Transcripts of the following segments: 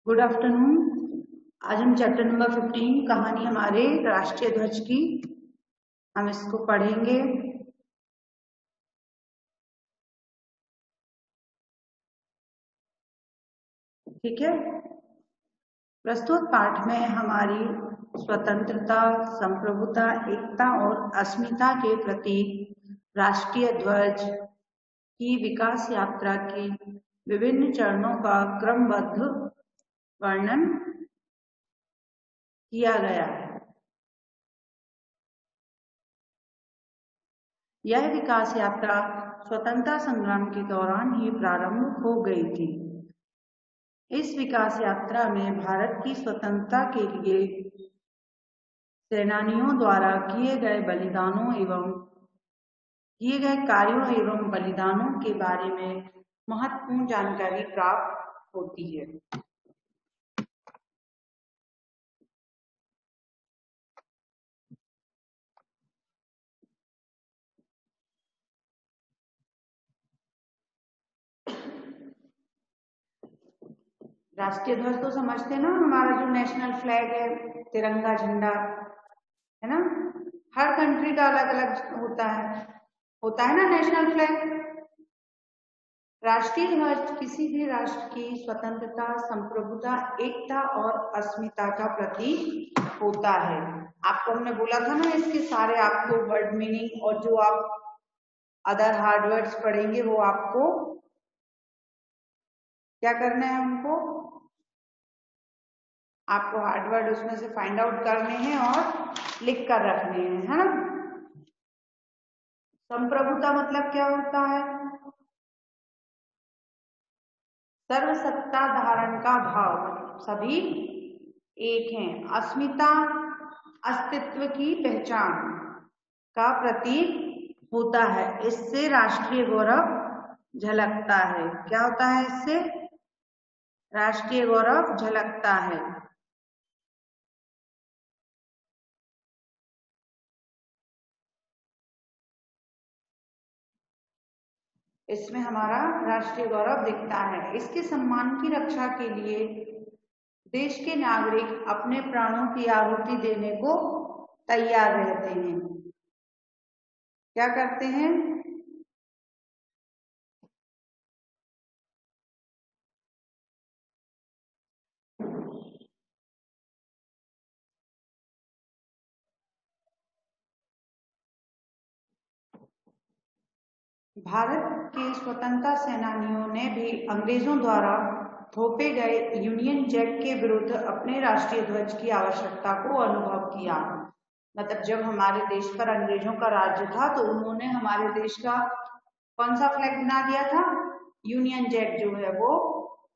Good afternoon. आज हम chapter number 15 कहानी हमारे राष्ट्रीय ध्वज की हम इसको पढ़ेंगे। ठीक है। प्रस्तुत पाठ में हमारी स्वतंत्रता, संप्रभुता, एकता और अस्मिता के प्रतीक राष्ट्रीय ध्वज की विकास यात्रा की विभिन्न चरणों का क्रमबद्ध वर्णन किया गया है। यह विकास यात्रा स्वतंत्रता संग्राम के दौरान ही प्रारंभ हो गई थी। इस विकास यात्रा में भारत की स्वतंत्रता के लिए सेनानियों द्वारा किए गए बलिदानों एवं किए गए कार्यों एवं बलिदानों के बारे में महत्वपूर्ण जानकारी प्राप्त होती है। राष्ट्रीय ध्वज तो समझते ना, हमारा जो नेशनल फ्लैग है, तिरंगा झंडा है ना। हर कंट्री का अलग अलग होता है ना नेशनल फ्लैग। राष्ट्रीय ध्वज किसी भी राष्ट्र की स्वतंत्रता, संप्रभुता, एकता और अस्मिता का प्रतीक होता है। आपको हमने बोला था ना, इसके सारे आपको वर्ड मीनिंग और जो आप अदर हार्ड वर्ड्स पढ़ेंगे वो आपको क्या करना है, आपको हार्ड वर्ड उसमें से फाइंड आउट करने हैं और लिख कर रखने हैं, है ना। संप्रभुता मतलब क्या होता है? सर्वसत्ता धारण का भाव, सभी एक हैं। अस्मिता अस्तित्व की पहचान का प्रतीक होता है। इससे राष्ट्रीय गौरव झलकता है। क्या होता है? इससे राष्ट्रीय गौरव झलकता है। इसमें हमारा राष्ट्रीय गौरव दिखता है। इसके सम्मान की रक्षा के लिए देश के नागरिक अपने प्राणों की आहुति देने को तैयार रहते हैं। क्या करते हैं? भारत के स्वतंत्रता सेनानियों ने भी अंग्रेजों द्वारा थोपे गए यूनियन जैक के विरुद्ध अपने राष्ट्रीय ध्वज की आवश्यकता को अनुभव किया। मतलब जब हमारे देश पर अंग्रेजों का राज्य था तो उन्होंने हमारे देश का कौन सा फ्लैग बना दिया था? यूनियन जैक जो है वो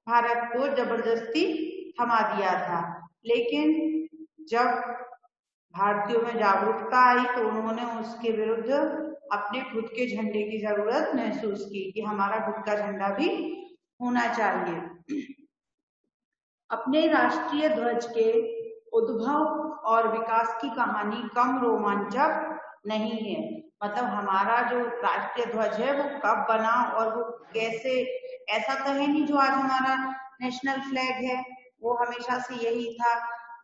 भारत को जबरदस्ती थमा दिया था। लेकिन जब भारतीयों में जागरूकता आई तो उन्होंने उसके विरुद्ध अपने खुद के झंडे की जरूरत महसूस की कि हमारा खुद का झंडा भी होना चाहिए। अपने राष्ट्रीय ध्वज के उद्भव और विकास की कहानी कम रोमांचक नहीं है। मतलब हमारा जो राष्ट्रीय ध्वज है वो कब बना और वो कैसे, ऐसा तो है नहीं जो आज हमारा नेशनल फ्लैग है वो हमेशा से यही था।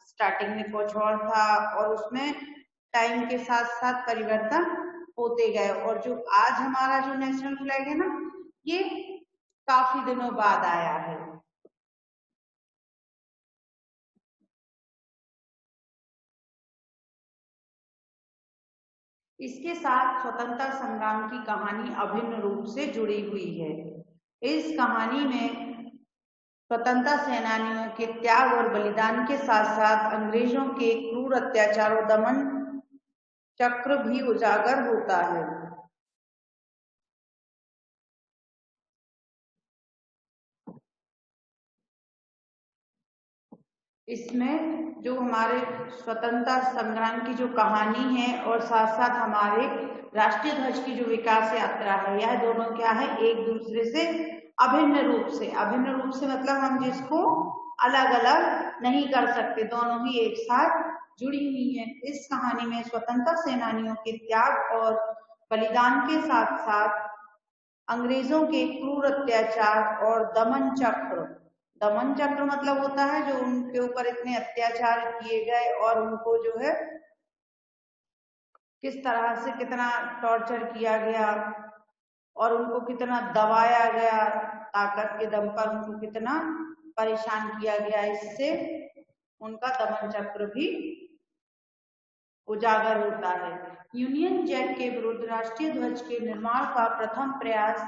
स्टार्टिंग में कुछ और था और उसमें टाइम के साथ साथ परिवर्तन होते गए। और जो आज हमारा जो नेशनल फ्लैग है ना, ये काफी दिनों बाद आया है। इसके साथ स्वतंत्रता संग्राम की कहानी अभिन्न रूप से जुड़ी हुई है। इस कहानी में स्वतंत्रता सेनानियों के त्याग और बलिदान के साथ साथ अंग्रेजों के क्रूर अत्याचार और दमन चक्र भी उजागर होता है। इसमें जो हमारे स्वतंत्रता संग्राम की जो कहानी है और साथ साथ हमारे राष्ट्रीय ध्वज की जो विकास यात्रा है, यह दोनों क्या है, एक दूसरे से अभिन्न रूप से मतलब हम जिसको अलग अलग नहीं कर सकते, दोनों ही एक साथ जुड़ी हुई है। इस कहानी में स्वतंत्रता सेनानियों के त्याग और बलिदान के साथ साथ अंग्रेजों के क्रूर अत्याचार और दमन चक्र मतलब होता है जो उनके ऊपर इतने अत्याचार किए गए और उनको जो है किस तरह से कितना टॉर्चर किया गया और उनको कितना दबाया गया, ताकत के दम पर उनको कितना परेशान किया गया, इससे उनका दमन चक्र भी उजागर होता है। यूनियन जैक के विरुद्ध राष्ट्रीय ध्वज के निर्माण का प्रथम प्रयास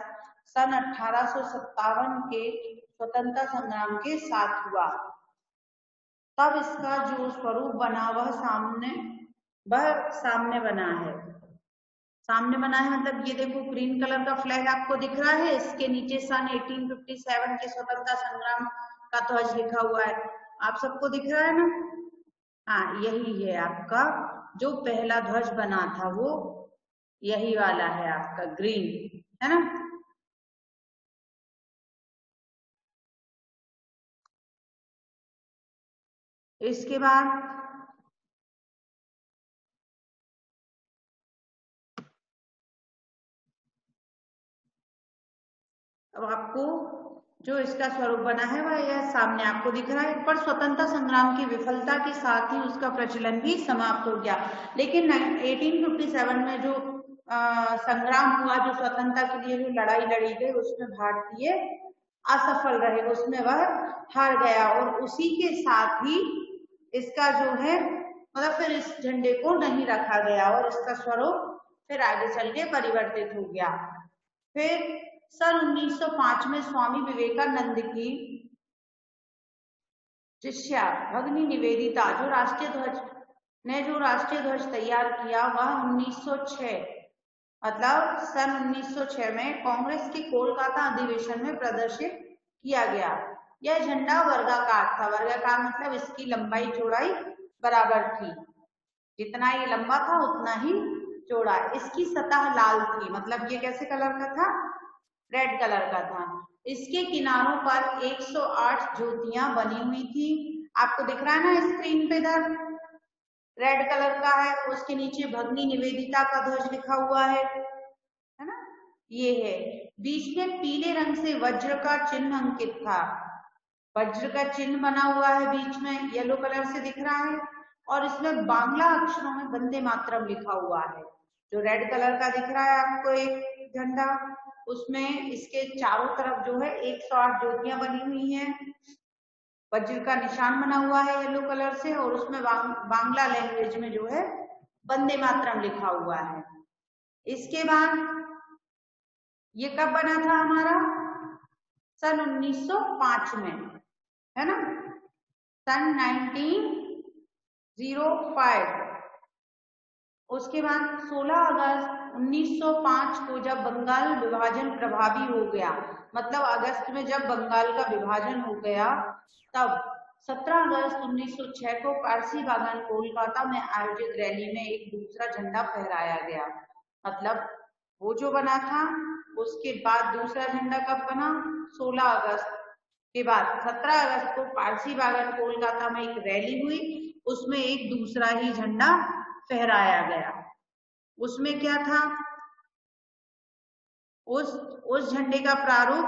सन 1857 के स्वतंत्रता संग्राम के साथ हुआ। तब इसका जो स्वरूप बना वह सामने बना है। सामने बना है मतलब ये देखो ग्रीन कलर का फ्लैग आपको दिख रहा है, इसके नीचे सन 1857 के स्वतंत्रता संग्राम का ध्वज लिखा हुआ है, आप सबको दिख रहा है ना? हाँ, यही है आपका जो पहला ध्वज बना था, वो यही वाला है आपका ग्रीन, है ना? इसके बाद अब आपको जो इसका स्वरूप बना है वह यह सामने आपको दिख रहा है। पर स्वतंत्रता संग्राम की विफलता के साथ ही उसका प्रचलन भी समाप्त हो गया। लेकिन 1857 में जो संग्राम हुआ, जो स्वतंत्रता के लिए जो लड़ाई लड़ी गई, उसमें भारतीय असफल रहे, उसमें वह हार गया और उसी के साथ ही इसका जो है मतलब फिर इस झंडे को नहीं रखा गया और इसका स्वरूप फिर आगे चल के परिवर्तित हो गया। फिर सन 1905 में स्वामी विवेकानंद की शिष्या भगिनी निवेदिता जो राष्ट्रीय ध्वज तैयार किया, वह 1906 मतलब सन 1906 में कांग्रेस के कोलकाता अधिवेशन में प्रदर्शित किया गया। यह झंडा वर्गाकार था। वर्गाकार मतलब इसकी लंबाई चौड़ाई बराबर थी, जितना ये लंबा था उतना ही चौड़ा। इसकी सतह लाल थी, मतलब ये कैसे कलर का था? रेड कलर का था। इसके किनारों पर 108 ज्योतियां बनी हुई थी, आपको दिख रहा है ना स्क्रीन पे, इधर रेड कलर का है, उसके नीचे भगिनी निवेदिता का ध्वज लिखा हुआ है ना? ये है। बीच में पीले रंग से वज्र का चिन्ह अंकित था, वज्र का चिन्ह बना हुआ है बीच में, येलो कलर से दिख रहा है, और इसमें बांग्ला अक्षरों में वंदे मातरम लिखा हुआ है। जो रेड कलर का दिख रहा है आपको एक झंडा, उसमें इसके चारों तरफ जो है 108 ज्योतियां बनी हुई हैं, वज्र का निशान बना हुआ है येलो कलर से, और उसमें बांग्ला लैंग्वेज में जो है वंदे मातरम लिखा हुआ है। इसके बाद ये कब बना था हमारा? सन 1905 में, है ना? सन 1905। उसके बाद 16 अगस्त 1905 को जब बंगाल विभाजन प्रभावी हो गया, मतलब अगस्त में जब बंगाल का विभाजन हो गया, तब 17 अगस्त 1906 को पारसी बागान कोलकाता में आयोजित रैली में एक दूसरा झंडा फहराया गया। मतलब वो जो बना था उसके बाद दूसरा झंडा कब बना? 16 अगस्त के बाद 17 अगस्त को पारसी बागान कोलकाता में एक रैली हुई, उसमें एक दूसरा ही झंडा फहराया गया। उसमें क्या था? उस झंडे का प्रारूप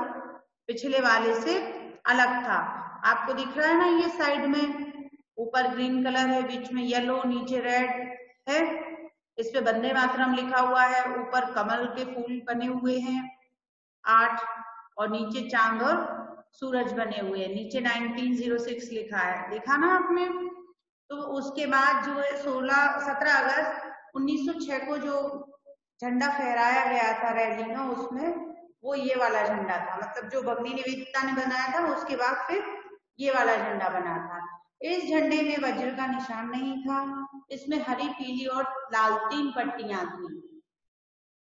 पिछले वाले से अलग था। आपको दिख रहा है ना, ये साइड में ऊपर ग्रीन कलर है, बीच में येलो, नीचे रेड है, इस पे वंदे मातरम लिखा हुआ है, ऊपर कमल के फूल बने हुए हैं 8, और नीचे चांद और सूरज बने हुए हैं, नीचे 1906 लिखा है, देखा ना आपने? तो उसके बाद जो है 17 अगस्त 1906 को जो झंडा फहराया गया था रैली में, उसमें वो ये वाला झंडा था, मतलब जो भगिनी निवेदिता ने बनाया था उसके बाद फिर ये वाला झंडा बना था। इस झंडे में वज्र का निशान नहीं था, इसमें हरी, पीली और लाल 3 पट्टियां थी,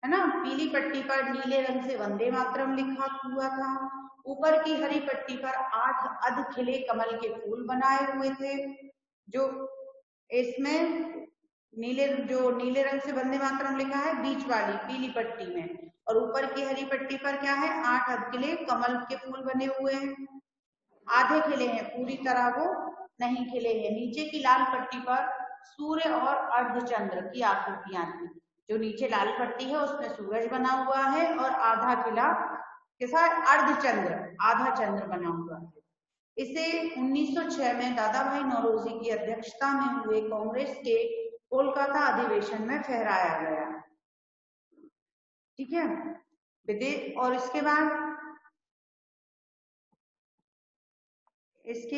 है ना? पीली पट्टी पर नीले रंग से वंदे मातरम लिखा हुआ था, ऊपर की हरी पट्टी पर 8 अर्ध खिले कमल के फूल बनाए हुए थे। जो इसमें नीले रंग से वंदे मातरम लिखा है बीच वाली पीली पट्टी में, और ऊपर की हरी पट्टी पर क्या है? 8 अर्ध खिले कमल के फूल बने हुए हैं, आधे खिले हैं, पूरी तरह वो नहीं खिले हैं। नीचे की लाल पट्टी पर सूर्य और अर्धचंद्र की आकृतियां थी। जो नीचे लाल पट्टी है उसमें सूरज बना हुआ है और आधा खिला के साथ अर्धचंद्र, आधा चंद्र बना हुआ है। इसे 1906 में दादा भाई नौरोजी की अध्यक्षता में हुए कांग्रेस के कोलकाता अधिवेशन में फहराया गया। ठीक है, विदेश और इसके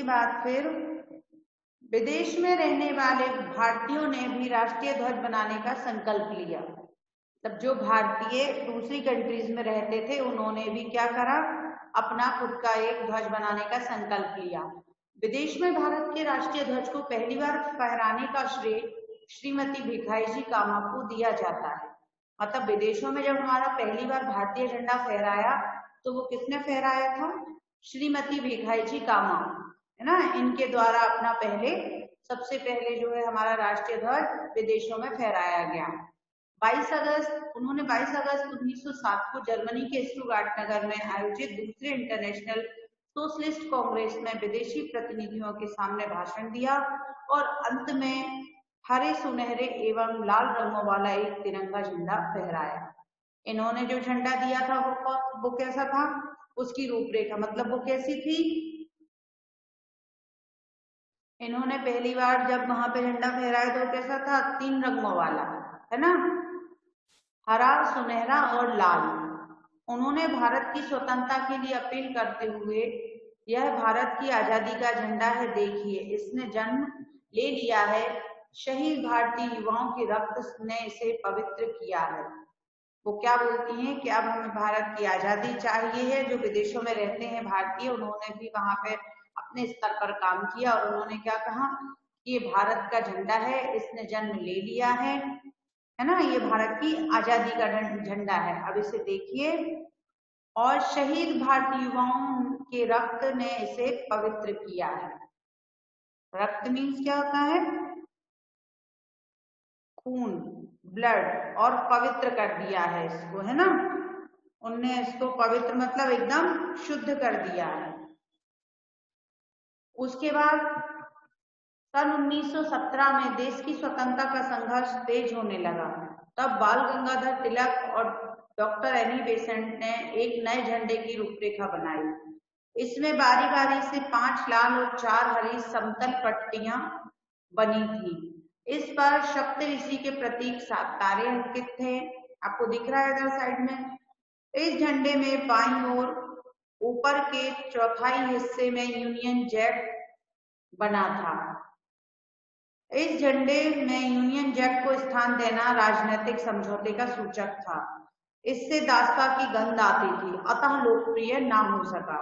बाद फिर विदेश में रहने वाले भारतीयों ने भी राष्ट्रीय ध्वज बनाने का संकल्प लिया। तब जो भारतीय दूसरी कंट्रीज में रहते थे उन्होंने भी क्या करा, अपना खुद का एक ध्वज बनाने का संकल्प लिया। विदेश में भारत के राष्ट्रीय ध्वज को पहली बार फहराने का श्रेय श्रीमती भिखाईजी कामा को दिया जाता है। मतलब विदेशों में जब हमारा पहली बार भारतीय झंडा फहराया तो वो किसने फहराया था, श्रीमती भिखाईजी कामा, है ना, इनके द्वारा अपना सबसे पहले जो है हमारा राष्ट्रीय ध्वज विदेशों में फहराया गया। 22 अगस्त 1907 को जर्मनी के स्टुटगार्ट नगर में आयोजित दूसरे इंटरनेशनल सोशलिस्ट कांग्रेस में विदेशी प्रतिनिधियों के सामने भाषण दिया और अंत में हरे, सुनहरे एवं लाल रंगों वाला एक तिरंगा झंडा फहराया। इन्होंने जो झंडा दिया था वो कैसा था, उसकी रूपरेखा, मतलब वो कैसी थी, इन्होंने पहली बार जब वहां पे झंडा फहराया तो कैसा था, 3 रंगों वाला, है ना, हरा, सुनहरा और लाल। उन्होंने भारत की स्वतंत्रता के लिए अपील करते हुए, यह भारत की आजादी का झंडा है, देखिए इसने जन्म ले लिया है, शहीद भारतीय युवाओं के रक्त ने इसे पवित्र किया है। वो क्या बोलती हैं कि अब हमें भारत की आजादी चाहिए है। जो विदेशों में रहते हैं भारतीय, उन्होंने भी वहां पे अपने स्तर पर काम किया और उन्होंने क्या कहा कि ये भारत का झंडा है, इसने जन्म ले लिया है ना, ये भारत की आजादी का झंडा है, अब इसे देखिए, और शहीद भारतीय युवाओं के रक्त ने इसे पवित्र किया है। रक्त मीन्स क्या होता है, खून, ब्लड, और पवित्र कर दिया है इसको, है ना, उनने इसको पवित्र मतलब एकदम शुद्ध कर दिया है। उसके बाद सन 1917 में देश की स्वतंत्रता का संघर्ष तेज होने लगा। तब बाल गंगाधर तिलक और डॉक्टर एनी बेसेंट ने एक नए झंडे की रूपरेखा बनाई। इसमें बारी बारी से 5 लाल और 4 हरी समतल पट्टियां बनी थी। इस पर सप्त ऋषि के प्रतीक 7 तारे अंकित थे, आपको दिख रहा है इधर साइड में। इस झंडे में बाईं ओर ऊपर के चौथाई हिस्से में यूनियन जैक बना था। इस झंडे में यूनियन जैक को स्थान देना राजनीतिक समझौते का सूचक था। इससे दासता की गंध आती थी, अतः लोकप्रिय ना हो सका।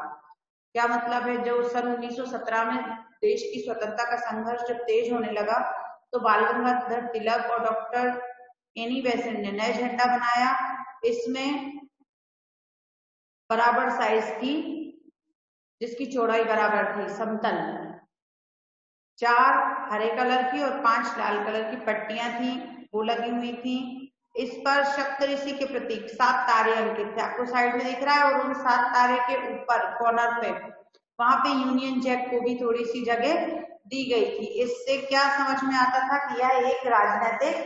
क्या मतलब है, जो सन 1917 में देश की स्वतंत्रता का संघर्ष जब तेज होने लगा तो बाल गंगाधर तिलक और डॉक्टर एनी बेसेंट ने नया झंडा बनाया। इसमें बराबर साइज की, जिसकी चौड़ाई बराबर थी, समतल 4 हरे कलर की और 5 लाल कलर की पट्टियां थी, वो लगी हुई थी। इस पर सप्तऋषि के प्रतीक 7 तारे अंकित थे, आपको साइड में दिख रहा है, और उन 7 तारे के ऊपर कॉर्नर पे वहां पे यूनियन जैक को भी थोड़ी सी जगह दी गई थी। इससे क्या समझ में आता था कि यह एक राजनीतिक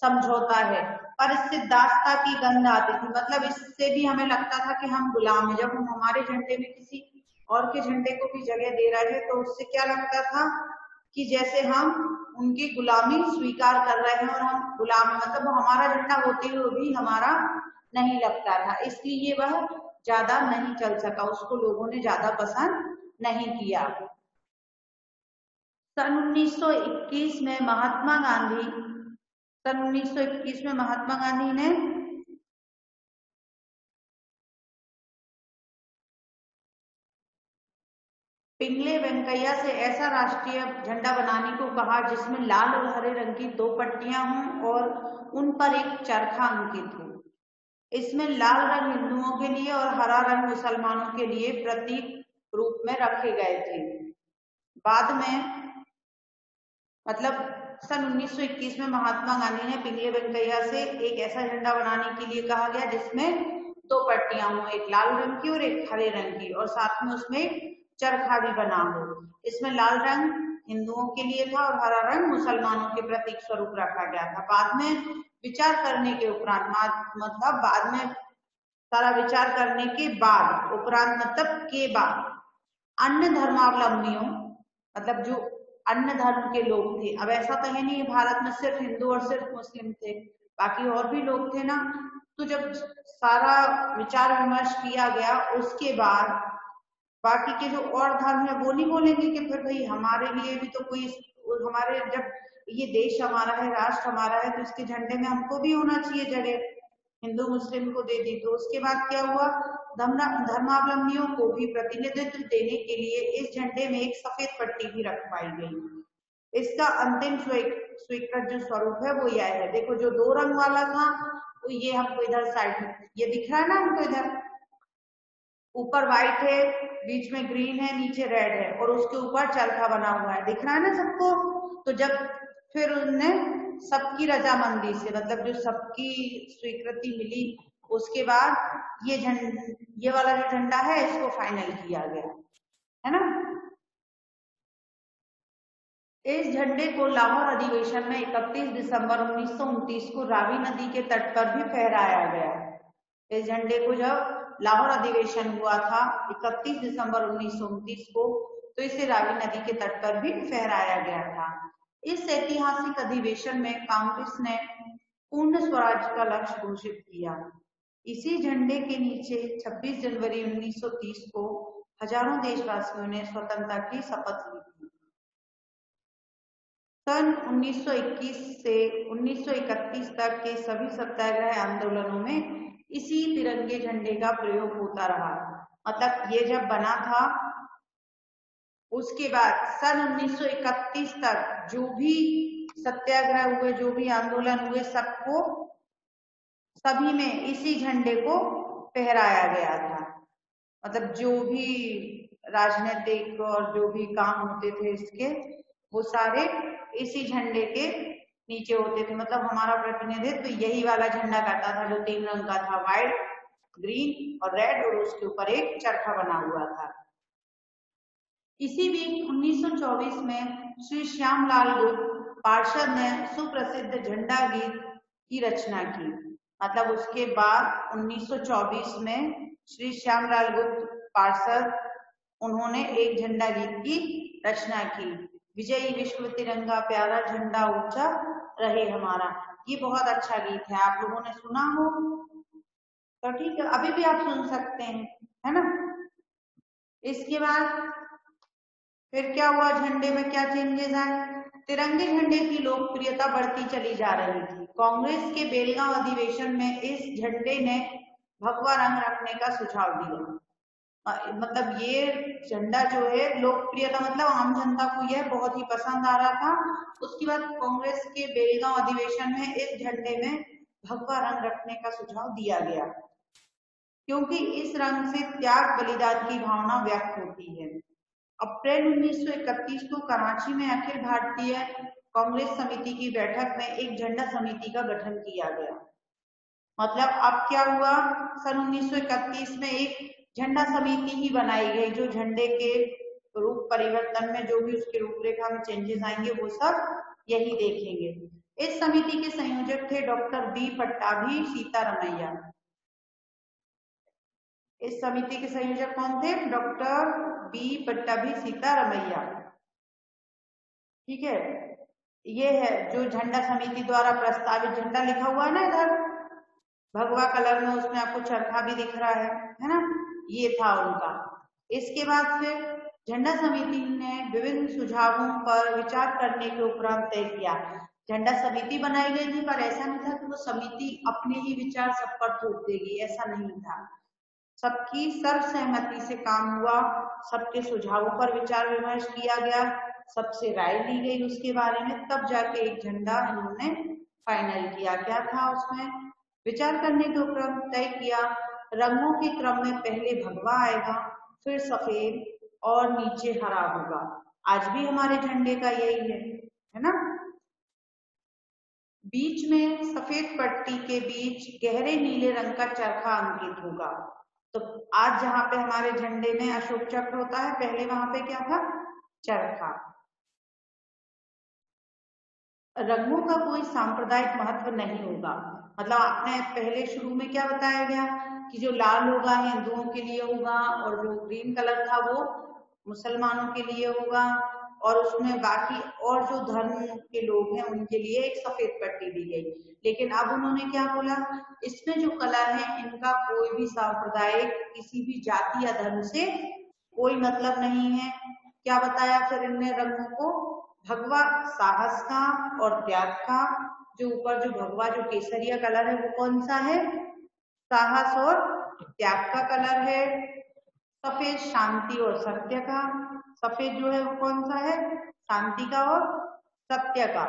समझौता है, पर इससे दासता की गंध आती थी, मतलब इससे भी हमें लगता था कि हम गुलाम हैं। जब हम हमारे झंडे में किसी और के झंडे को भी जगह दे रहे थे तो उससे क्या लगता था कि जैसे हम उनकी गुलामी स्वीकार कर रहे हैं और हम गुलाम हैं, मतलब वो हमारा झंडा होते हुए भी हमारा नहीं लगता था, इसलिए वह ज्यादा नहीं चल सका, उसको लोगों ने ज्यादा पसंद नहीं किया। सन 1921 में महात्मा गांधी ने पिंगले वेंकैया से ऐसा राष्ट्रीय झंडा बनाने को कहा जिसमें लाल और हरे रंग की 2 पट्टियां हों और उन पर एक चरखा अंकित हो। इसमें लाल रंग हिंदुओं के लिए और हरा रंग मुसलमानों के लिए प्रतीक रूप में रखे गए थे। बाद में मतलब सन 1921 में महात्मा गांधी ने पिंगले वेंकैया से एक ऐसा झंडा बनाने के लिए कहा गया जिसमें 2 पट्टियां हो, एक लाल रंग की और एक हरे रंग की, और साथ में उसमें चरखा भी बना हो। इसमें लाल रंग हिंदुओं के लिए था और हरा रंग मुसलमानों के प्रतीक स्वरूप रखा गया था। बाद में विचार करने के उपरांत, मतलब बाद में सारा विचार करने के बाद, उपरांत मतलब के बाद, अन्य धर्मावलंबियों, मतलब जो अन्य धर्म के लोग थे, अब ऐसा तो है नहीं भारत में सिर्फ हिंदू और सिर्फ मुस्लिम थे, बाकी और भी लोग थे ना। तो जब सारा विचार विमर्श किया गया उसके बाद बाकी के जो और धर्म है वो नहीं बोलेंगे कि फिर भाई हमारे लिए भी तो कोई, हमारे जब ये देश हमारा है, राष्ट्र हमारा है, तो इसके झंडे में हमको भी होना चाहिए जगह। हिंदू मुस्लिम को दे दी। तो उसके बाद क्या हुआ, धर्मावलंबियों को भी प्रतिनिधित्व देने के लिए इस झंडे में एक सफेद पट्टी भी रखवाई गई। इसका अंतिम स्वीकृत जो स्वरूप है वो यह है, देखो जो 2 रंग वाला था तो ये हमको इधर साइड में ये दिख रहा है ना हमको, इधर ऊपर व्हाइट है, बीच में ग्रीन है, नीचे रेड है और उसके ऊपर चरखा बना हुआ है, दिख रहा है ना सबको। तो जब फिर उनने सबकी रजामंदी से, मतलब जो सबकी स्वीकृति मिली, उसके बाद ये वाला जो झंडा है इसको फाइनल किया गया, है ना। इस झंडे को लाहौर अधिवेशन में 31 दिसंबर 1929 को रावी नदी के तट पर भी फहराया गया। इस झंडे को जब लाहौर अधिवेशन हुआ था 31 दिसंबर 1929 को, तो इसे रावी नदी के तट पर भी फहराया गया था। इस ऐतिहासिक अधिवेशन में कांग्रेस ने पूर्ण स्वराज का लक्ष्य घोषित किया। इसी झंडे के नीचे 26 जनवरी 1930 को हजारों देशवासियों ने स्वतंत्रता की शपथ ली थी। सन 1921 से 1931 तक के सभी सत्याग्रह आंदोलनों में इसी तिरंगे झंडे का प्रयोग होता रहा। मतलब ये जब बना था उसके बाद सन 1931 तक जो भी सत्याग्रह हुए, जो भी आंदोलन हुए, सभी में इसी झंडे को फहराया गया था। मतलब जो भी राजनीतिक और जो भी काम होते थे इसके, वो सारे इसी झंडे के नीचे होते थे। मतलब हमारा प्रतिनिधित्व यही वाला झंडा करता था जो 3 रंग का था, व्हाइट, ग्रीन और रेड, और उसके ऊपर एक चरखा बना हुआ था। इसी बीच 1924 में श्री श्यामलाल गुप्त पार्षद ने सुप्रसिद्ध झंडा गीत की रचना की। मतलब उसके बाद 1924 में श्री श्यामलाल गुप्त पार्षद, उन्होंने एक झंडा गीत की रचना की, विजयी विश्व तिरंगा प्यारा झंडा ऊंचा रहे हमारा। ये बहुत अच्छा गीत है, आप लोगों ने सुना हो तो ठीक है, अभी भी आप सुन सकते हैं, है ना। इसके बाद फिर क्या हुआ, झंडे में क्या चेंजेस आए। तिरंगे झंडे की लोकप्रियता बढ़ती चली जा रही थी। कांग्रेस के बेलगांव अधिवेशन में इस झंडे ने भगवा रंग रखने का सुझाव दिया। मतलब ये झंडा जो है लोकप्रियता, मतलब आम जनता को यह बहुत ही पसंद आ रहा था। उसके बाद कांग्रेस के बेलगांव अधिवेशन में इस झंडे में भगवा रंग रखने का सुझाव दिया गया, क्योंकि इस रंग से त्याग बलिदान की भावना व्यक्त होती है। अप्रैल 1931 को कराची में अखिल भारतीय कांग्रेस समिति की बैठक में एक झंडा समिति का गठन किया गया। मतलब अब क्या हुआ, सन 1931 में एक झंडा समिति ही बनाई गई जो झंडे के रूप परिवर्तन में जो भी उसके रूपरेखा में चेंजेस आएंगे वो सब यही देखेंगे। इस समिति के संयोजक थे डॉक्टर बी पट्टाभी सीतारमैया। इस समिति के संयोजक कौन थे, डॉक्टर बी पट्टाभी सीतारमैया। ठीक है, ये है जो झंडा समिति द्वारा प्रस्तावित झंडा, लिखा हुआ है ना इधर भगवा कलर में, उसमें आपको चरखा भी दिख रहा है ना, ये था उनका। इसके बाद फिर झंडा समिति ने विभिन्न सुझावों पर विचार करने के उपरांत तय किया। झंडा समिति बनाई गई थी, पर ऐसा नहीं था कि वो समिति अपने ही विचार सब पर थोप देगी, ऐसा नहीं था। सबकी सर्वसहमति से काम हुआ, सबके सुझावों पर विचार विमर्श किया गया, सबसे राय ली गई उसके बारे में, तब जाके एक झंडा इन्होंने फाइनल किया। क्या था उसमें, विचार करने के उपरांत तय किया, रंगों के क्रम में पहले भगवा आएगा, फिर सफेद और नीचे हरा होगा। आज भी हमारे झंडे का यही है ना। बीच में सफेद पट्टी के बीच गहरे नीले रंग का चरखा अंकित होगा। तो आज जहां पे हमारे झंडे में अशोक चक्र होता है, पहले वहां पे क्या था, चरखा। रंगों का कोई सांप्रदायिक महत्व नहीं होगा। मतलब आपने पहले शुरू में क्या बताया गया कि जो लाल होगा हिंदुओं के लिए होगा और जो ग्रीन कलर था वो मुसलमानों के लिए होगा और उसमें बाकी और जो धर्म के लोग हैं उनके लिए एक सफेद पट्टी दी गई। लेकिन अब उन्होंने क्या बोला, इसमें जो कलर है इनका कोई भी सांप्रदायिक किसी भी जाति या धर्म से कोई मतलब नहीं है। क्या बताया फिर इनने रंगों को, भगवा साहस का और त्याग का। जो ऊपर जो भगवा जो केसरिया कलर है वो कौन सा है, साहस और त्याग का कलर है। सफेद शांति और सत्य का, सफेद जो है वो कौन सा है, शांति का और सत्य का।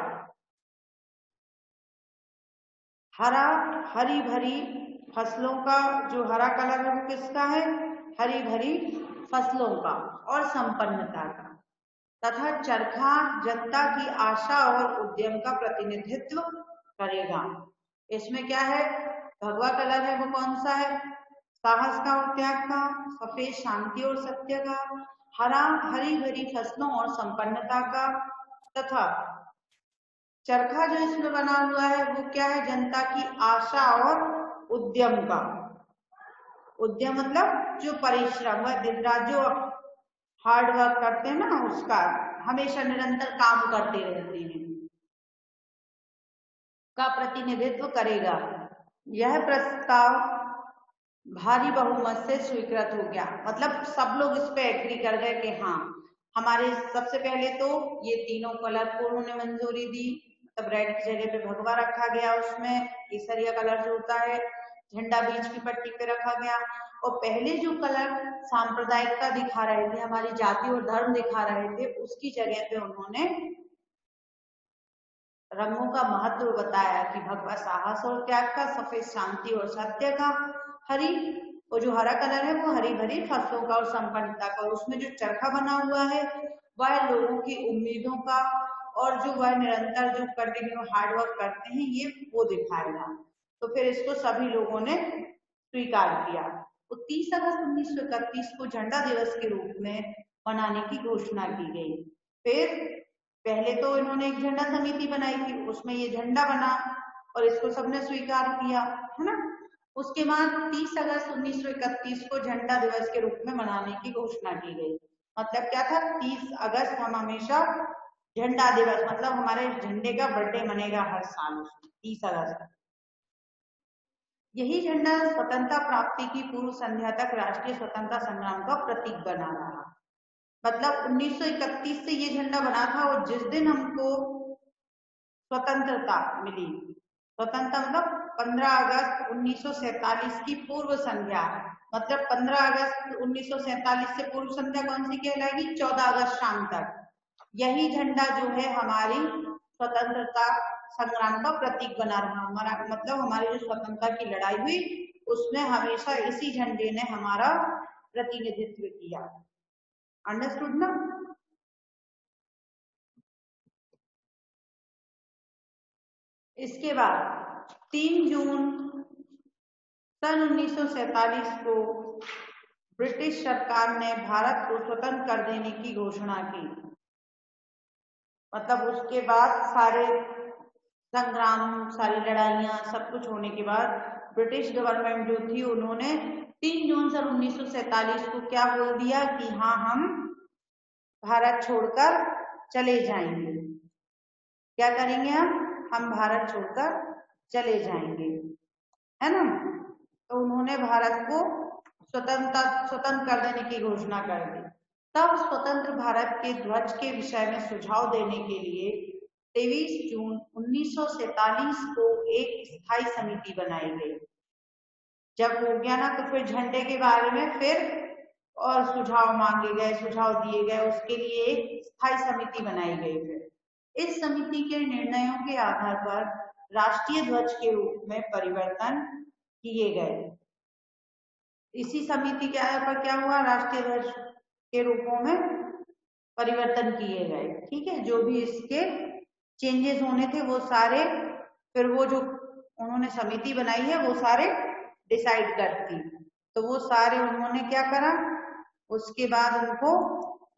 हरा हरी भरी फसलों का, जो हरा कलर है वो किसका है, हरी भरी फसलों का और संपन्नता का। तथा चरखा जनता की आशा और उद्यम का प्रतिनिधित्व करेगा। इसमें क्या है, भगवा कलर है वो कौन सा है, साहस का और त्याग का, सफेद शांति और सत्य का, हरा हरी भरी फसलों और संपन्नता का, तथा चरखा जो इसमें बना हुआ है वो क्या है, जनता की आशा और उद्यम का। उद्यम मतलब जो परिश्रम व दिन रात जो हार्ड वर्क करते हैं ना, उसका हमेशा निरंतर काम करते रहते हैं, का प्रतिनिधित्व करेगा। यह प्रस्ताव भारी बहुमत से स्वीकृत हो गया। मतलब सब लोग इस पे एग्री कर गए कि हाँ हमारे, सबसे पहले तो ये तीनों कलर को उन्होंने मंजूरी दी। मतलब रेड की जगह पे भगवा रखा गया, उसमें केसरिया कलर जो होता है, झंडा बीच की पट्टी पे रखा गया। और पहले जो कलर सांप्रदायिकता दिखा रहे थे, हमारी जाति और धर्म दिखा रहे थे, उसकी जगह पे उन्होंने रंगों का महत्व बताया कि भगवा साहस और त्याग का, सफेद शांति और सत्य का, हरी और जो हरा कलर है वो हरी भरी फसलों का और संपन्नता का। उसमें जो चरखा बना हुआ है वह लोगों की उम्मीदों का और जो वह निरंतर जो कंटिन्यू हार्डवर्क करते हैं ये वो दिखाएगा। तो फिर इसको सभी लोगों ने स्वीकार किया। तो 30 अगस्त 1931 को झंडा दिवस के रूप में मनाने की घोषणा की गई। फिर पहले तो इन्होंने एक झंडा समिति बनाई थी, उसमें ये झंडा बना और इसको सबने स्वीकार किया, है ना। उसके बाद 30 अगस्त 1931 को झंडा दिवस के रूप में मनाने की घोषणा की गई। मतलब क्या था, 30 अगस्त हम हमेशा झंडा दिवस, मतलब हमारे झंडे का बर्थडे मनेगा हर साल 30 अगस्त। यही झंडा स्वतंत्रता प्राप्ति की पूर्व संध्या तक राष्ट्रीय स्वतंत्रता संग्राम का प्रतीक बना रहा। मतलब 1931 से ये झंडा बना था और जिस दिन हमको स्वतंत्रता मिली, स्वतंत्रता मतलब 15 अगस्त 1947 की पूर्व संध्या, मतलब 15 अगस्त 1947 से पूर्व संध्या कौन सी कहलाएगी, 14 अगस्त शाम तक। यही झंडा जो है हमारी स्वतंत्रता संग्राम का प्रतीक बना रहा। हमारा मतलब हमारी जो स्वतंत्रता की लड़ाई हुई उसमें हमेशा इसी झंडे ने हमारा प्रतिनिधित्व किया। अंडरस्टूड ना। इसके बाद 3 जून सन 1947 को ब्रिटिश सरकार ने भारत को स्वतंत्र कर देने की घोषणा की। मतलब उसके बाद सारे संग्राम, सारी लड़ाइयां, सब कुछ होने के बाद ब्रिटिश गवर्नमेंट जो थी उन्होंने 3 जून सन 1947 को क्या बोल दिया कि हाँ हम भारत छोड़कर चले जाएंगे। क्या करेंगे हम भारत छोड़कर चले जाएंगे, है ना। तो उन्होंने भारत को स्वतंत्र कर देने की घोषणा कर दी। तब स्वतंत्र भारत के ध्वज के विषय में सुझाव देने के लिए 23 जून 1947 को एक स्थायी समिति बनाई गई। जब हो गया ना तो फिर झंडे के बारे में फिर और सुझाव मांगे गए, सुझाव दिए गए, उसके लिए एक स्थायी समिति बनाई गई। फिर इस समिति के निर्णयों के आधार पर राष्ट्रीय ध्वज के रूप में परिवर्तन किए गए। इसी समिति के आधार पर क्या हुआ, राष्ट्रीय ध्वज के रूपों में परिवर्तन किए गए। ठीक है, जो भी इसके चेंजेस होने थे वो सारे फिर वो जो उन्होंने समिति बनाई है वो सारे डिसाइड करती। तो वो सारे उन्होंने क्या करा, उसके बाद उनको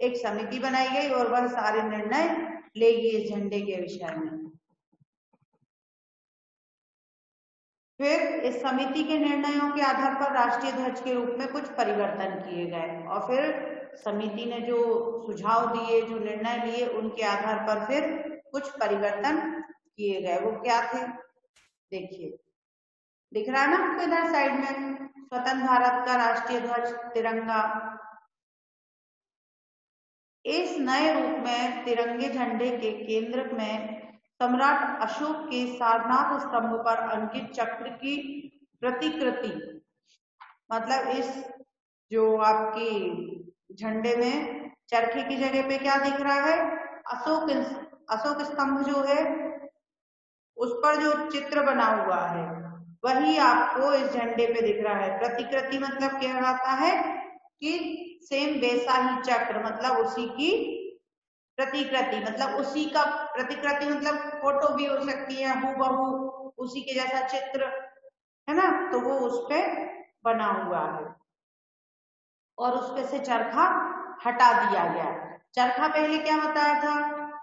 एक समिति बनाई गई और वह सारे निर्णय लेगी इस झंडे के विषय में। फिर इस समिति के निर्णयों के आधार पर राष्ट्रीय ध्वज के रूप में कुछ परिवर्तन किए गए और फिर समिति ने जो सुझाव दिए, जो निर्णय लिए, उनके आधार पर फिर कुछ परिवर्तन किए गए। वो क्या थे देखिए, दिख रहा है ना आपको इधर साइड में, स्वतंत्र भारत का राष्ट्रीय ध्वज तिरंगा। इस नए रूप में तिरंगे झंडे के केंद्र में सम्राट अशोक के सारनाथ स्तंभ पर अंकित चक्र की प्रतिकृति, मतलब इस जो आपकी झंडे में चरखे की जगह पे क्या दिख रहा है, अशोक स्तंभ जो है उस पर जो चित्र बना हुआ है वही आपको इस झंडे पे दिख रहा है। प्रतिकृति मतलब क्या कहलाता है कि सेम वैसा ही चक्र, मतलब उसी की प्रतिकृति, मतलब उसी का, प्रतिकृति मतलब फोटो भी हो सकती है, हूबहू उसी के जैसा चित्र है ना, तो वो उस पे बना हुआ है और उस पे से चरखा हटा दिया गया। चरखा पहले क्या बताया था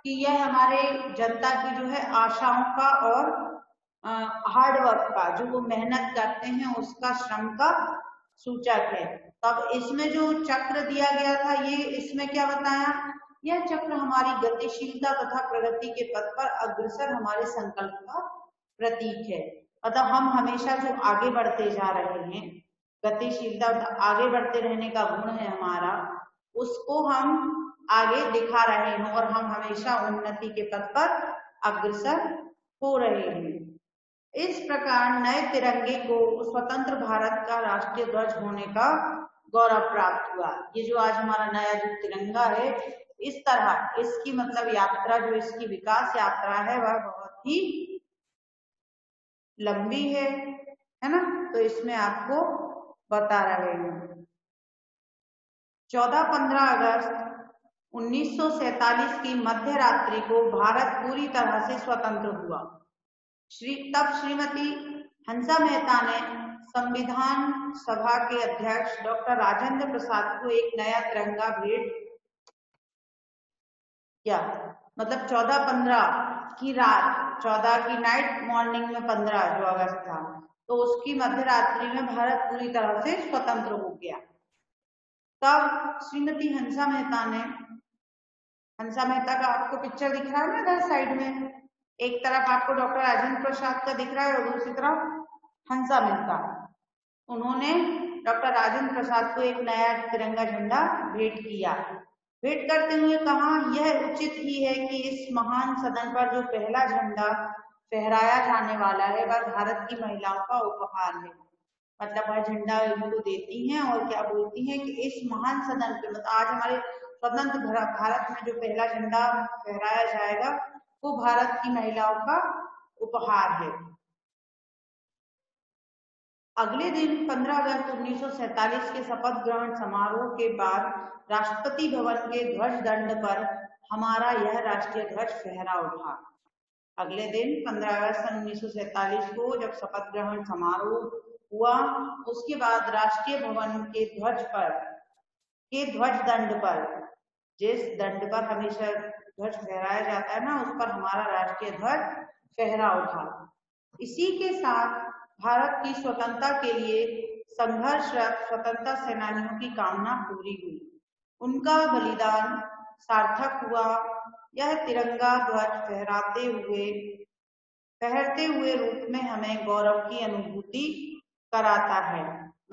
कि यह हमारे जनता की जो है आशाओं का और हार्ड वर्क का, जो वो मेहनत करते हैं उसका, श्रम का सूचक है। तब इसमें जो चक्र दिया गया था, ये इसमें क्या बताया, यह चक्र हमारी गतिशीलता तथा प्रगति के पथ पर अग्रसर हमारे संकल्प का प्रतीक है। मतलब हम हमेशा जो आगे बढ़ते जा रहे हैं, गतिशीलता आगे बढ़ते रहने का गुण है हमारा, उसको हम आगे दिखा रहे हैं और हम हमेशा उन्नति के पथ पर अग्रसर हो रहे हैं। इस प्रकार नए तिरंगे को स्वतंत्र भारत का राष्ट्रीय ध्वज होने का गौरव प्राप्त हुआ। ये जो आज हमारा नया जो तिरंगा है, इस तरह इसकी मतलब यात्रा, जो इसकी विकास यात्रा है वह बहुत ही लंबी है ना, तो इसमें आपको बता रहे हैं। 14-15 अगस्त 1947 की मध्य रात्रि को भारत पूरी तरह से स्वतंत्र हुआ। तब श्रीमती हंसा मेहता ने संविधान सभा के अध्यक्ष डॉक्टर राजेंद्र प्रसाद को एक नया तिरंगा भेंट किया। मतलब 14-15 की रात, 14 की नाइट, मॉर्निंग में 15 जो अगस्त था, तो उसकी मध्य रात्रि में भारत पूरी तरह से स्वतंत्र हो गया। तब श्रीमती हंसा मेहता का आपको पिक्चर दिख रहा है ना इधर साइड में, एक तरफ आपको डॉक्टर राजेंद्र प्रसाद का दिख रहा है और दूसरी तरफ हंसा मेहता। उन्होंने डॉक्टर राजेंद्र प्रसाद को एक नया तिरंगा झंडा भेंट किया। भेंट करते हुए कहा, यह उचित ही है कि इस महान सदन पर जो पहला झंडा फहराया जाने वाला है वह भारत की महिलाओं का उपहार है। मतलब वह झंडा इनको देती हैं और क्या बोलती हैं कि इस महान सदन पे, मतलब आज हमारे स्वतंत्र भारत में जो पहला झंडा फहराया जाएगा वो भारत की महिलाओं का उपहार है। अगले दिन 15 अगस्त 1947 के शपथ ग्रहण समारोह के बाद राष्ट्रपति भवन के ध्वज दंड पर हमारा यह राष्ट्रीय ध्वज फहरा उठा। अगले दिन 15 अगस्त 1947 को जब शपथ ग्रहण समारोह हुआ, उसके बाद राष्ट्रीय भवन के ध्वज दंड पर, जिस दंड पर हमेशा ध्वज फहराया जाता है ना, उस पर हमारा राष्ट्रीय ध्वज फहरा उठा। इसी के साथ भारत की स्वतंत्रता के लिए संघर्षरत स्वतंत्रता सेनानियों की कामना पूरी हुई, उनका बलिदान सार्थक हुआ। यह तिरंगा ध्वज फहरते हुए रूप में हमें गौरव की अनुभूति कराता है।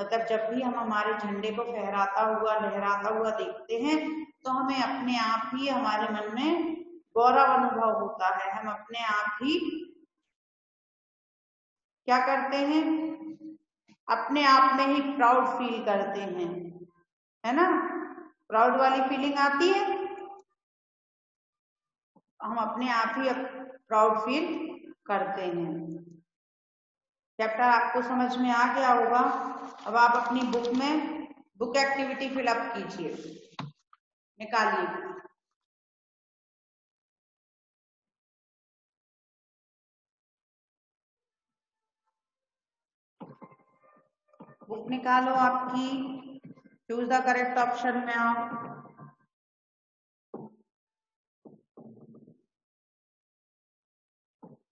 मतलब जब भी हम हमारे झंडे को फहराता हुआ, लहराता हुआ देखते हैं तो हमें अपने आप ही, हमारे मन में गौरव अनुभव होता है। हम अपने आप ही क्या करते हैं, अपने आप में ही प्राउड फील करते हैं, है ना, प्राउड वाली फीलिंग आती है, हम अपने आप ही प्राउड फील करते हैं। चैप्टर आपको समझ में आ गया होगा। अब आप अपनी बुक में बुक एक्टिविटी फिलअप कीजिए, निकालिए। बुक निकालो आपकी, चूज द करेक्ट ऑप्शन में आओ।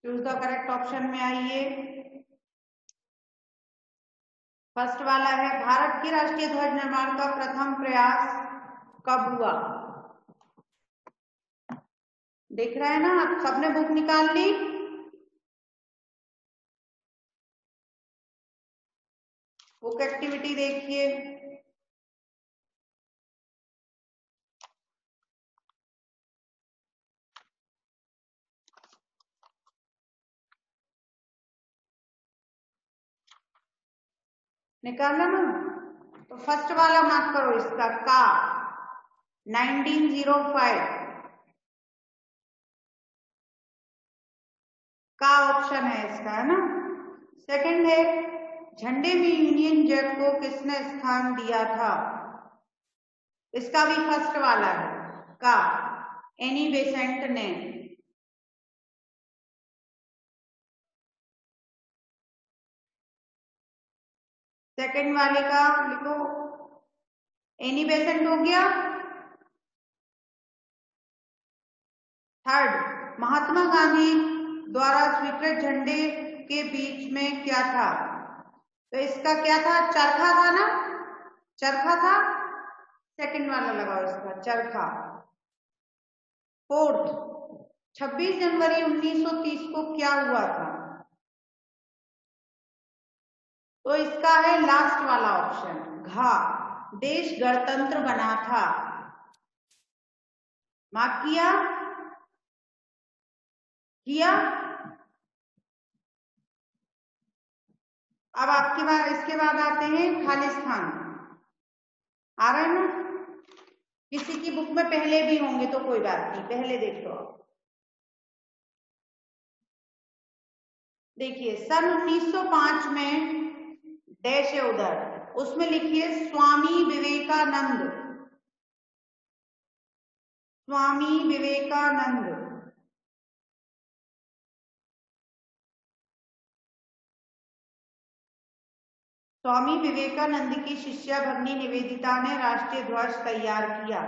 चूज द करेक्ट ऑप्शन में आइए। फर्स्ट वाला है, भारत के राष्ट्रीय ध्वज निर्माण का प्रथम प्रयास कब हुआ? देख रहे हैं ना आप, सबने बुक निकाल ली? बुक एक्टिविटी देखिए। निकालना ना? तो फर्स्ट वाला मार्क करो इसका, का 1905 का ऑप्शन है इसका, है ना। सेकंड है, झंडे में यूनियन जैक को किसने स्थान दिया था? इसका भी फर्स्ट वाला है, का एनी बेसेंट ने। सेकंड वाले का लिखो, एनी बेसेंट हो गया। थर्ड, महात्मा गांधी द्वारा स्वीकृत झंडे के बीच में क्या था? तो इसका क्या था? चरखा था ना, चरखा था। सेकंड वाला लगाओ इसका, चरखा। फोर्थ, 26 जनवरी 1930 को क्या हुआ था? तो इसका है लास्ट वाला ऑप्शन, घा, देश गणतंत्र बना था। मार्क किया? किया? अब आपके बाद, इसके बाद आते हैं खालिस्तान। आ रहा है ना? किसी की बुक में पहले भी होंगे तो कोई बात नहीं, पहले देख लो। देखिए, सन 1905 में डैश है उधर, उसमें लिखिए स्वामी विवेकानंद। स्वामी विवेकानंद। स्वामी विवेकानंद की शिष्या भगिनी निवेदिता ने राष्ट्रीय ध्वज तैयार किया।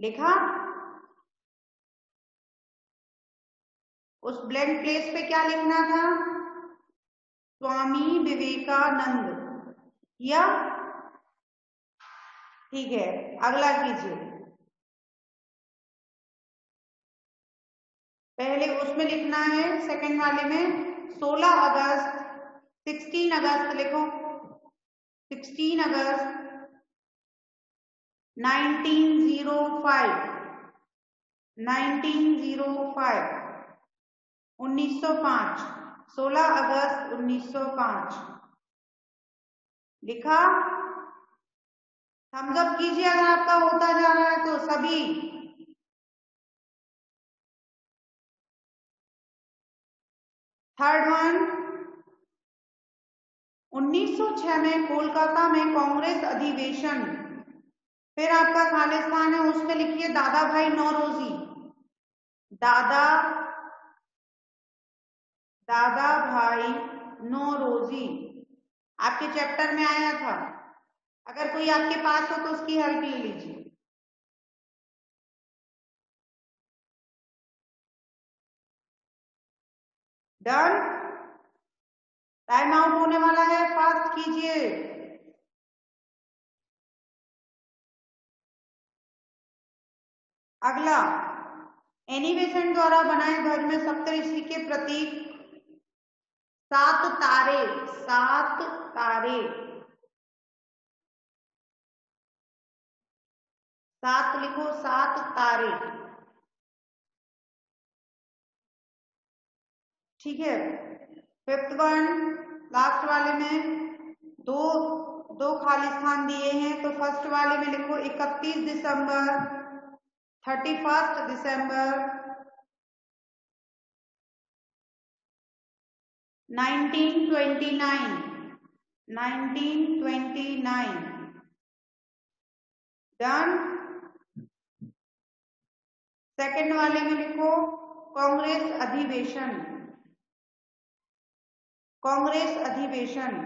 लिखा? उस ब्लैंक प्लेस पे क्या लिखना था? स्वामी विवेकानंद। किया? ठीक है, अगला कीजिए। पहले उसमें लिखना है, सेकंड वाले में 16 अगस्त, 16 अगस्त लिखो, 16 अगस्त 1905, 1905, 1905, 16 अगस्त 1905। लिखा? थम्स अप कीजिए अगर आपका होता जा रहा है तो सभी। थर्ड वन, 1906 में कोलकाता में कांग्रेस अधिवेशन। फिर आपका खालिस्तान है, उसमें लिखिए दादा भाई नौरोजी। दादा भाई नौरोजी आपके चैप्टर में आया था। अगर कोई आपके पास हो तो उसकी हेल्प ले लीजिए। डन? टाइम आउट होने वाला है, फास्ट कीजिए। अगला, एनी बेसेंट द्वारा बनाए ध्वज में सप्तऋषि के प्रतीक 7 तारे, 7 तारे, 7 लिखो, 7 तारे। ठीक है। फिफ्थ वन, लास्ट वाले में दो खालिस्तान दिए हैं, तो फर्स्ट वाले में लिखो 31 दिसंबर, 31 दिसंबर 1929, 1929। डन? सेकंड वाले में लिखो कांग्रेस अधिवेशन, कांग्रेस अधिवेशन।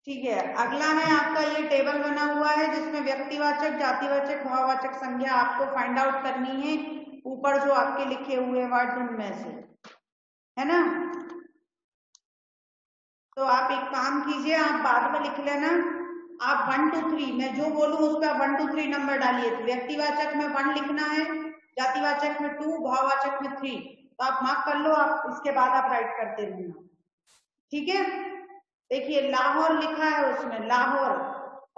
ठीक है, अगला है आपका ये टेबल बना हुआ है जिसमें व्यक्तिवाचक, जातिवाचक, भाववाचक संज्ञा आपको फाइंड आउट करनी है, ऊपर जो आपके लिखे हुए वर्ड उनमें से, है ना। तो आप एक काम कीजिए, आप बाद में लिख लेना। आप 1 2 3, मैं जो बोलूं उस पर 1 2 3 नंबर डालिए। तो व्यक्तिवाचक में 1 लिखना है, जातिवाचक में 2, भाववाचक में 3। तो आप मार्क कर लो, आप इसके बाद आप राइट करते रहना, ठीक है। देखिए लाहौर लिखा है, उसमें लाहौर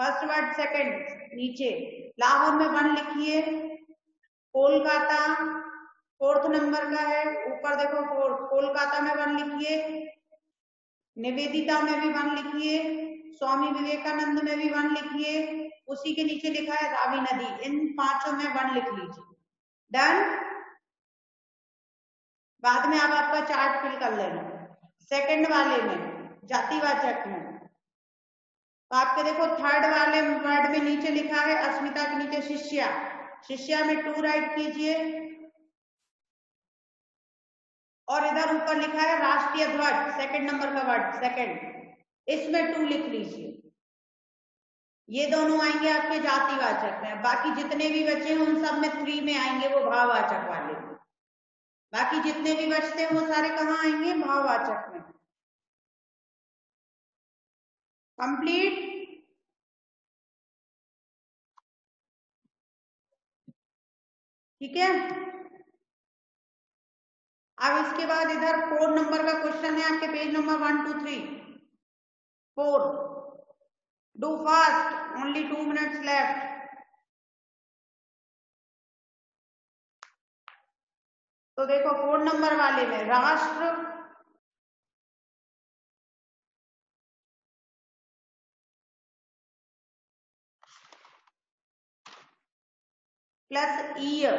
फर्स्ट वर्ड सेकंड नीचे, लाहौर में 1 लिखिए। कोलकाता फोर्थ नंबर का है, ऊपर देखो कोलकाता में 1 लिखिए। निवेदिता में भी 1 लिखिए। स्वामी विवेकानंद में भी 1 लिखिए। उसी के नीचे लिखा है रावी नदी, इन 5 में 1 लिख लीजिए। डन। बाद में आप आपका चार्ट फिल कर लेना। सेकंड वाले में जातिवाचक में तो आपके देखो थर्ड वाले वर्ड में नीचे लिखा है अस्मिता के नीचे शिष्या, शिष्या में 2 राइट कीजिए। और इधर ऊपर लिखा है राष्ट्रीय ध्वज, सेकंड नंबर का वर्ड सेकंड, इसमें 2 लिख लीजिए। ये दोनों आएंगे आपके जातिवाचक में। बाकी जितने भी बचे हैं उन सब में 3 में आएंगे, वो भाववाचक वाले। बाकी जितने भी बचते हैं वो सारे कहाँ आएंगे? भाववाचक में। कंप्लीट। ठीक है। अब इसके बाद इधर 4 नंबर का क्वेश्चन है आपके page number 1 2 3 4। Do fast, only 2 minutes left. तो देखो 4 नंबर वाले में राष्ट्र प्लस ईय